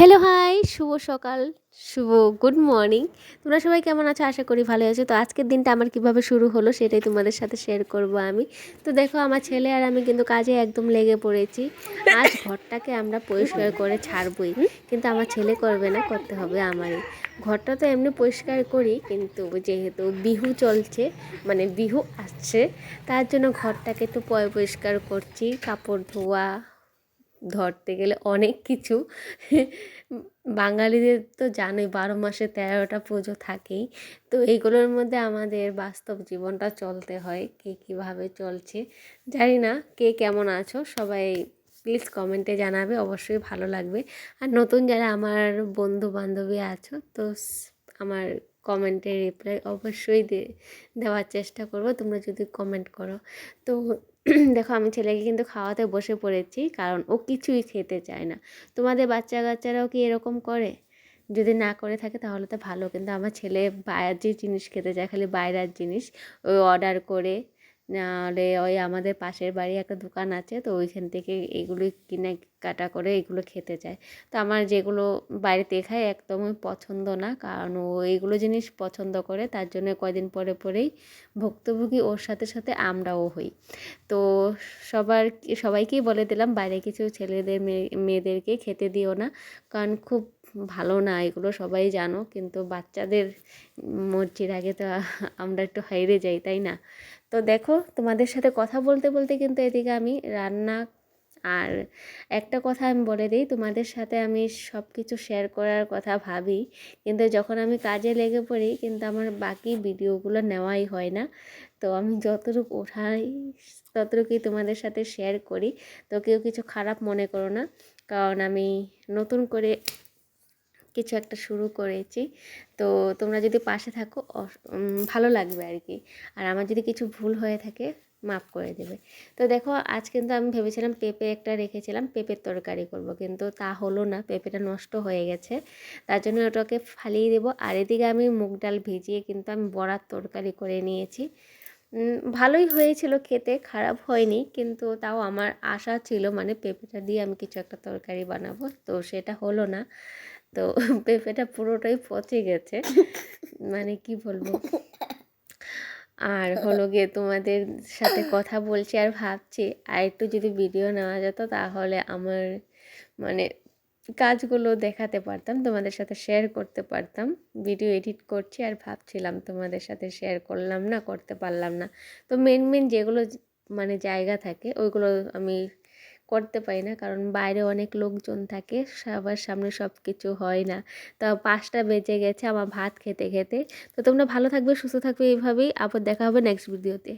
Hello hi, শুভ সকাল, শুভ good morning. তোমরা সবাই কেমন আছো? আশা করি ভালো আছো। তো আজকের দিনটা আমার কিভাবে শুরু হলো সেটাই তোমাদের সাথে শেয়ার করব আমি। তো দেখো, আমার ছেলে আর আমি কিন্তু কাজে একদম লেগে পড়েছি। আজ ঘরটাকে আমরা পরিষ্কার করে ছাড়বই, কিন্তু আমার ছেলে করবে না, করতে হবে আমারই। ঘরটা তো এমনি পরিষ্কার করি, কিন্তু যেহেতু বিহু চলছে, মানে বিহু আসছে, তার জন্য ঘরটাকে একটু পরিষ্কার করছি। কাপড় ধোয়া, ধরতে গেলে অনেক কিছু। বাঙালিদের তো জানোই 12 মাসে 13টা পুজো থাকেই। তো এইগুলোর মধ্যে আমাদের বাস্তব জীবনটা চলতে হয়। কে কীভাবে চলছে জানি না। কে কেমন আছো সবাই প্লিজ কমেন্টে জানাবে, অবশ্যই ভালো লাগবে। আর নতুন যারা আমার বন্ধু বান্ধবী আছো, তো আমার কমেন্টের রিপ্লাই অবশ্যই দেওয়ার চেষ্টা করব, তোমরা যদি কমেন্ট করো। তো দেখো, আমি ছেলেকে কিন্তু খাওয়াতে বসে পড়েছি, কারণ ও কিছুই খেতে চায় না। তোমাদের বাচ্চা কাচ্চারাও কি এরকম করে? যদি না করে থাকে তাহলে তো ভালো, কিন্তু আমার ছেলে বাইরের জিনিস খেতে চায়, খালি বাইরের জিনিস। ওই অর্ডার করে, নাহলে ওই আমাদের পাশের বাড়ি একটা দোকান আছে, তো ওইখান থেকে এগুলো কিনে কাটা করে এগুলো খেতে চায়। তো আমার যেগুলো বাইরেতে খাই একদমই পছন্দ না, কারণ ও এইগুলো জিনিস পছন্দ করে, তার জন্য কয়দিন পরে পরেই ভুক্তভোগী ওর সাথে সাথে আমরাও হই। তো সবাইকেই বলে দিলাম, বাইরে কিছু ছেলেদের মেয়েদেরকে খেতে দিও না, কারণ খুব ভালো না এগুলো, সবাই জানো। কিন্তু বাচ্চাদের মর্জির আগে তো আমরা একটু হাইরে যাই, তাই না? তো দেখো, তোমাদের সাথে কথা বলতে বলতে কিন্তু এদিকে আমি রান্না। আর একটা কথা আমি বলে দিই, তোমাদের সাথে আমি সব কিছু শেয়ার করার কথা ভাবি, কিন্তু যখন আমি কাজে লেগে পড়ি কিন্তু আমার বাকি ভিডিওগুলো নেওয়াই হয় না। তো আমি যতটুকু ওঠাই ততটুকুই তোমাদের সাথে শেয়ার করি। তো কেউ কিছু খারাপ মনে করো না, কারণ আমি নতুন করে কিছু একটা শুরু করেছি। তো তোমরা যদি পাশে থাকো ভালো লাগবে আর কি। আর আমার যদি কিছু ভুল হয়ে থাকে মাফ করে দেবে। তো দেখো, আজ কিন্তু আমি ভেবেছিলাম পেঁপে একটা রেখেছিলাম, পেঁপের তরকারি করব, কিন্তু তা হলো না, পেঁপেটা নষ্ট হয়ে গেছে। তার জন্য ওটাকে ফালিয়ে দেবো। আর এদিকে আমি মুগ ডাল ভিজিয়ে কিন্তু আমি বড়ার তরকারি করে নিয়েছি। ভালোই হয়েছিল খেতে, খারাপ হয়নি, কিন্তু তাও আমার আশা ছিল মানে পেঁপেটা দিয়ে আমি কিছু একটা তরকারি বানাবো, তো সেটা হলো না। তো পেঁপেটা পুরোটাই পচে গেছে, মানে কি বলবো। আর হলো গিয়ে তোমাদের সাথে কথা বলছি আর ভাবছি আর একটু যদি ভিডিও নেওয়া যেত, তাহলে আমার মানে কাজগুলো দেখাতে পারতাম, তোমাদের সাথে শেয়ার করতে পারতাম। ভিডিও এডিট করছি আর ভাবছিলাম তোমাদের সাথে শেয়ার করলাম না, করতে পারলাম না। তো মেন যেগুলো মানে জায়গা থাকে ওইগুলো আমি করতে পারি না, কারণ বাইরে অনেক লোকজন থাকে, সবার সামনে সব কিছু হয় না। তা 5টা বেজে গেছে আমার ভাত খেতে খেতে। তো তোমরা ভালো থাকবে, সুস্থ থাকবে, এইভাবেই আবার দেখা হবে নেক্সট ভিডিওতে।